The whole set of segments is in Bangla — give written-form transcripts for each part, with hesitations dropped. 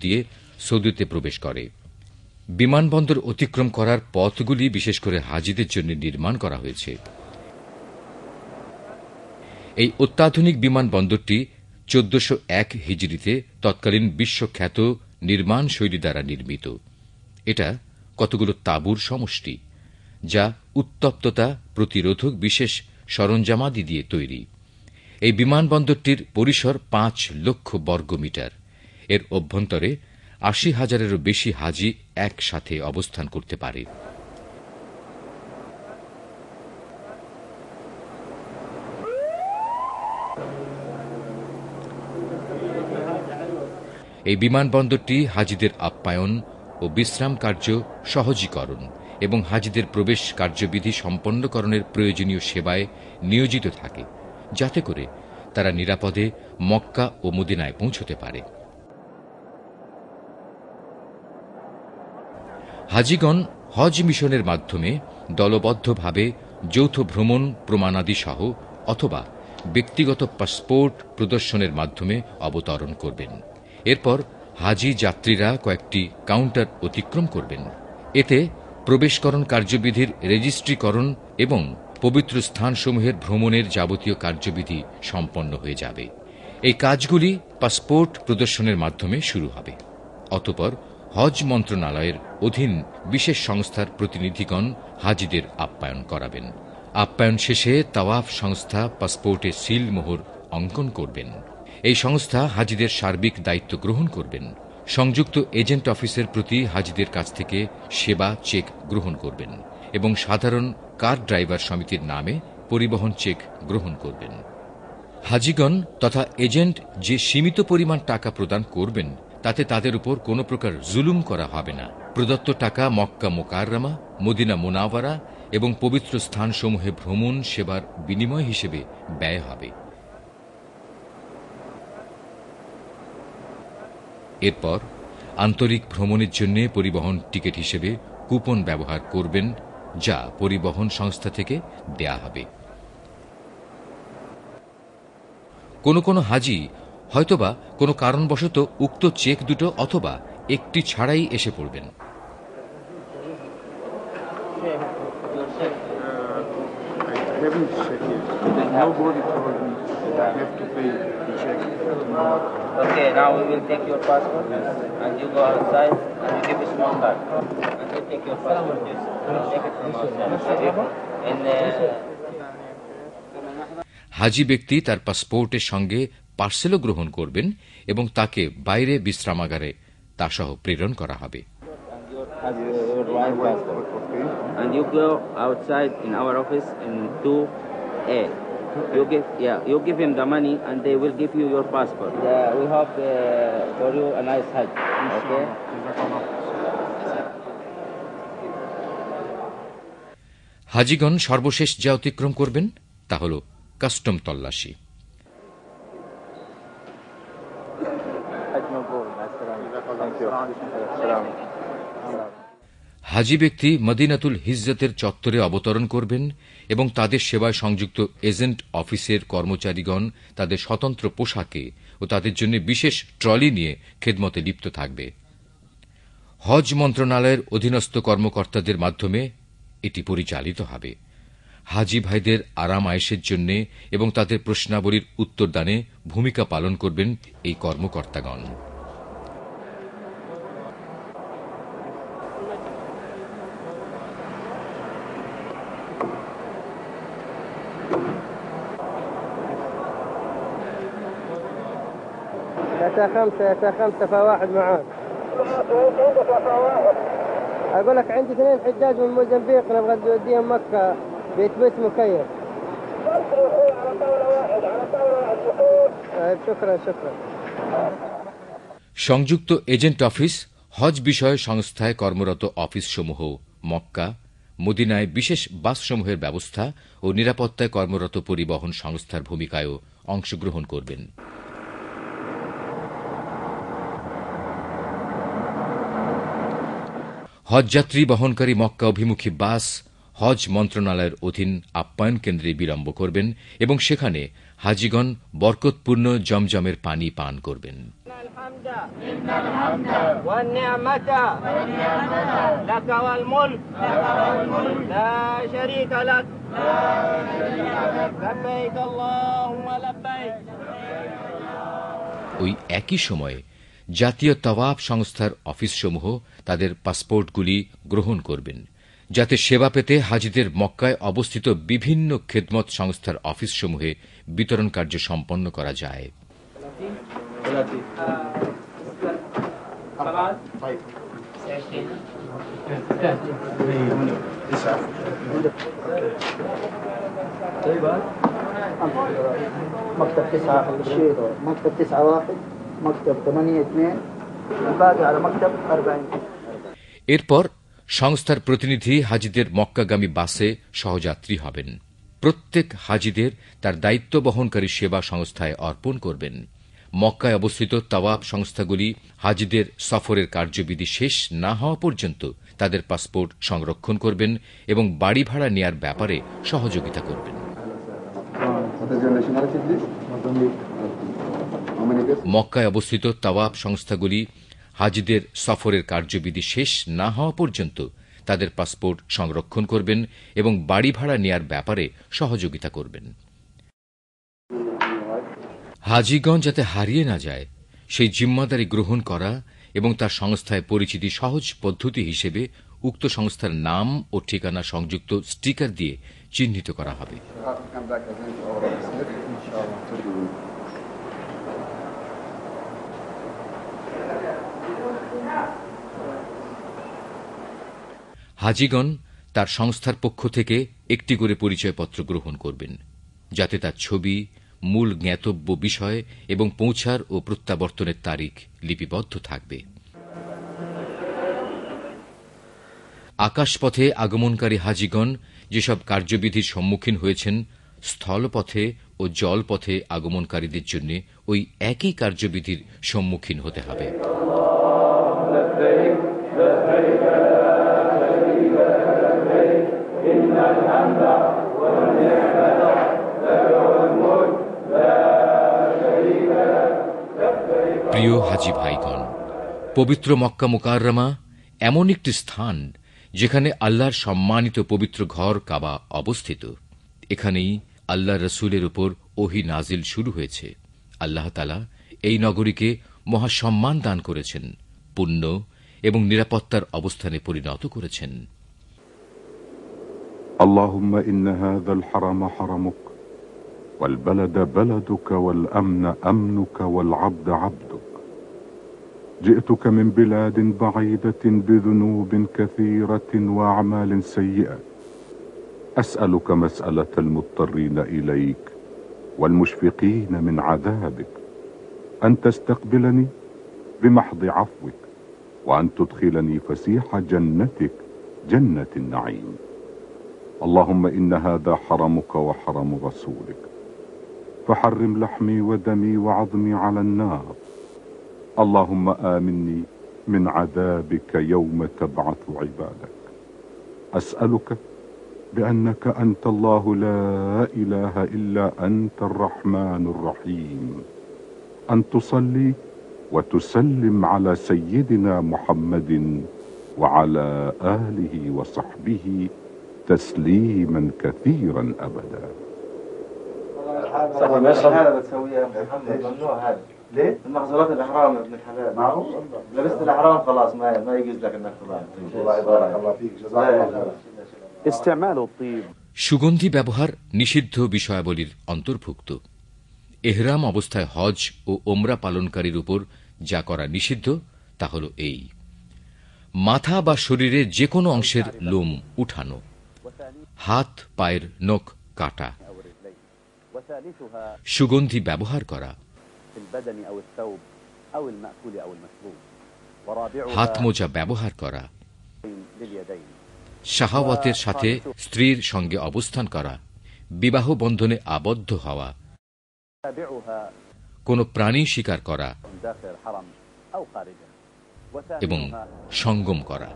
দিয়ে সৌদিতে প্রবেশ করে। বিমানবন্দর অতিক্রম করার পথগুলি বিশেষ করে হাজিদের জন্য নির্মাণ করা হয়েছে। এই অত্যাধুনিক বিমানবন্দরটি 1401 হিজরিতে তৎকালীন বিশ্বখ্যাত নির্মাণ শৈলী দ্বারা নির্মিত। এটা কতগুলো তাঁবুর সমষ্টি, যা উত্তপ্ততা প্রতিরোধক বিশেষ সরঞ্জামাদি দিয়ে তৈরি। এই বিমানবন্দরটির পরিসর 5 লক্ষ বর্গমিটার। এর অভ্যন্তরে 80,000-এরও বেশি হাজি একসাথে অবস্থান করতে পারে। এই বিমানবন্দরটি হাজিদের আপ্যায়ন ও বিশ্রাম কার্য সহজীকরণ এবং হাজিদের প্রবেশ কার্যবিধি সম্পন্নকরণের প্রয়োজনীয় সেবায় নিয়োজিত থাকে, যাতে করে তারা নিরাপদে মক্কা ও মদিনায় পৌঁছতে পারে। হাজিগণ হজ মিশনের মাধ্যমে দলবদ্ধভাবে যৌথ ভ্রমণ প্রমাণাদি সহ অথবা ব্যক্তিগত পাসপোর্ট প্রদর্শনের মাধ্যমে অবতরণ করবেন। এরপর হাজি যাত্রীরা কয়েকটি কাউন্টার অতিক্রম করবেন। এতে প্রবেশকরণ কার্যবিধির রেজিস্ট্রিকরণ এবং পবিত্র স্থানসমূহের ভ্রমণের যাবতীয় কার্যবিধি সম্পন্ন হয়ে যাবে। এই কাজগুলি পাসপোর্ট প্রদর্শনের মাধ্যমে শুরু হবে। অতঃপর হজ মন্ত্রণালয়ের অধীন বিশেষ সংস্থার প্রতিনিধিগণ হাজিদের আপ্যায়ন করাবেন। আপ্যায়ন শেষে তাওয়াফ সংস্থা পাসপোর্টে সিল মোহর অঙ্কন করবেন। এই সংস্থা হাজিদের সার্বিক দায়িত্ব গ্রহণ করবেন। সংযুক্ত এজেন্ট অফিসের প্রতি হাজিদের কাছ থেকে সেবা চেক গ্রহণ করবেন এবং সাধারণ কার ড্রাইভার সমিতির নামে পরিবহন চেক গ্রহণ করবেন। হাজিগণ তথা এজেন্ট যে সীমিত পরিমাণ টাকা প্রদান করবেন, তাতে তাদের উপর কোনো প্রকার জুলুম করা হবে না। প্রদত্ত টাকা মক্কা মোকাররমা, মদিনা মুনাওয়ারা এবং পবিত্র স্থানসমূহে ভ্রমণ সেবার বিনিময় হিসেবে ব্যয় হবে। এরপর আন্তরিক ভ্রমণের জন্য পরিবহন টিকিট হিসেবে কুপন ব্যবহার করবেন, যা পরিবহন সংস্থা থেকে দেয়া হবে। কোনো কোনো হাজি হয়তোবা কোনো কারণবশত উক্ত চেক দুটো অথবা একটি ছাড়াই এসে পড়বেন। Okay, now we will take your passport and you go outside and you give a small card and you take your passport. Yes, take it from outside. And হাজি ব্যক্তি তার পাসপোর্টের সঙ্গে পার্সেলও গ্রহণ করবেন এবং তাকে বাইরে বিশ্রামাগারে তা সহ প্রেরণ করা হবে। and you go outside in our office in 2A. You give him the money and they will give you your passport. We hope for you a nice Hajj. Okay. হাজিগণ সর্বশেষ যা অতিক্রম করবেন তা হল কাস্টম তল্লাশি। হাজি ব্যক্তি মদিনাতুল হিজ্জতের চত্বরে অবতরণ করবেন এবং তাদের সেবায় সংযুক্ত এজেন্ট অফিসের কর্মচারীগণ তাদের স্বতন্ত্র পোশাকে ও তাদের জন্য বিশেষ ট্রলি নিয়ে খেদমতে লিপ্ত থাকবে। হজ মন্ত্রণালয়ের অধীনস্থ কর্মকর্তাদের মাধ্যমে এটি পরিচালিত হবে। হাজি ভাইদের আরাম আয়েশের জন্য এবং তাদের প্রশ্নাবলীর উত্তরদানে ভূমিকা পালন করবেন এই কর্মকর্তাগণ। يا خمسة فواحد معاك. أقول لك عندي 2 حجاج من موزمبيق نبغى نوديهم مكة بيتبس مكيف. شكرا. সংযুক্ত এজেন্ট অফিস হজ বিষয় সংস্থায় কর্মরত অফিসসমূহ মক্কা, মদিনায় বিশেষ বাসসমূহের ব্যবস্থা ও নিরাপত্তায় কর্মরত পরিবহন সংস্থার ভূমিকায়ও অংশগ্রহণ করবেন। হজযাত্রী বহনকারী মক্কা অভিমুখী বাস হজ মন্ত্রণালয়ের অধীন আপ্যায়ন কেন্দ্রে বিলম্ব করবেন এবং সেখানে হাজিগণ বরকতপূর্ণ জমজমের পানি পান করবেন। ওই একই সময়ে জাতীয় তাওয়াফ সংস্থার অফিসসমূহ তাদের পাসপোর্টগুলি গ্রহণ করবেন, যাতে সেবা পেতে হাজিদের মক্কায় অবস্থিত বিভিন্ন খেদমত সংস্থার অফিসসমূহে বিতরণ কার্য সম্পন্ন করা যায়। مكتب 9 مكتب 9-1 مكتب 8-2 الباقي على مكتب 40। এরপর সংস্থার প্রতিনিধি হাজিদের মক্কাগামী বাসে সহযাত্রী হবেন। প্রত্যেক হাজিদের তার দায়িত্ব বহনকারী সেবা সংস্থায় অর্পণ করবেন। মক্কায় অবস্থিত তাওয়াফ সংস্থাগুলি হাজিদের সফরের কার্যবিধি শেষ না হওয়া পর্যন্ত তাদের পাসপোর্ট সংরক্ষণ করবেন এবং বাড়ি ভাড়া নেয়ার ব্যাপারে সহযোগিতা করবেন। মক্কায় অবস্থিত তাওয়াফ সংস্থাগুলি হাজিদের সফরের কার্যবিধি শেষ না হওয়া পর্যন্ত তাদের পাসপোর্ট সংরক্ষণ করবেন এবং বাড়ি ভাড়া নেয়ার ব্যাপারে সহযোগিতা করবেন। হাজিগণ যাতে হারিয়ে না যায় সেই জিম্মাদারি গ্রহণ করা এবং তার সংস্থায় পরিচিতি সহজ পদ্ধতি হিসেবে উক্ত সংস্থার নাম ও ঠিকানা সংযুক্ত স্টিকার দিয়ে চিহ্নিত করা হবে। হাজিগণ তার সংস্থার পক্ষ থেকে একটি করে পরিচয়পত্র গ্রহণ করবেন, যাতে তার ছবি, মূল জ্ঞাতব্য বিষয় এবং পৌঁছার ও প্রত্যাবর্তনের তারিখ লিপিবদ্ধ থাকবে। আকাশপথে আগমনকারী হাজিগণ যেসব কার্যবিধির সম্মুখীন হয়েছেন, স্থলপথে ও জলপথে আগমনকারীদের জন্য ওই একই কার্যবিধির সম্মুখীন হতে হবে। প্রিয় হাজি ভাইগণ, পবিত্র মক্কা মুকাররমা এমন একটি স্থান যেখানে আল্লাহর সম্মানিত পবিত্র ঘর কাবা অবস্থিত। এখানেই আল্লাহ রসুলের উপর ওহী নাজিল শুরু হয়েছে। আল্লাহ তাআলা এই নগরীকে মহাসম্মান দান করেছেন, পুণ্য এবং নিরাপত্তার অবস্থানে পরিণত করেছেন। اللهم إن هذا الحرم حرمك والبلد بلدك والأمن أمنك والعبد عبدك. جئتك من بلاد بعيدة بذنوب كثيرة وأعمال سيئة، أسألك مسألة المضطرين إليك والمشفقين من عذابك، أن تستقبلني بمحض عفوك، وأن تدخلني فسيح جنتك جنة النعيم. اللهم إن هذا حرمك وحرم رسولك، فحرم لحمي ودمي وعظمي على النار. اللهم آمني من عذابك يوم تبعث عبادك. أسألك بأنك أنت الله لا إله إلا أنت الرحمن الرحيم، أن تصلي وتسلم على سيدنا محمد وعلى آله وصحبه تسليما كثيرا أبدا. صحيح ماشي هذا بتسويها محمد ممنوع هذا ليه؟ المخزونات الإحرام يا ابن الحلال معروف لبست الإحرام خلاص ما يجوز لك إنك تضع. الله يبارك الله فيك جزاك الله خير. استعمال الطيب সুগন্ধি ব্যবহার নিষিদ্ধ বিষয়াবলীর অন্তর্ভুক্ত। এহরাম অবস্থায় হজ ও ওমরা পালনকারীর উপর যা করা নিষিদ্ধ তা হল এই: মাথা বা শরীরের যে কোনো অংশের লোম উঠানো, হাত পায়ের নখ কাটা, সুগন্ধি ব্যবহার করা, হাত মোজা ব্যবহার করা, শাহাওয়াতের সাথে স্ত্রীর সঙ্গে অবস্থান করা, বিবাহ বন্ধনে আবদ্ধ হওয়া, কোন প্রাণী শিকার করা এবং সঙ্গম করা।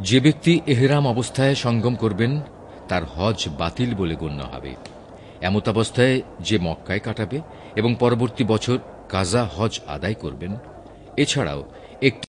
যে ব্যক্তি এহরাম অবস্থায় সঙ্গম করবেন তার হজ বাতিল বলে গণ্য হবে। এমতাবস্থায় যে মক্কায় কাটাবে এবং পরবর্তী বছর কাজা হজ আদায় করবেন। এছাড়াও একটি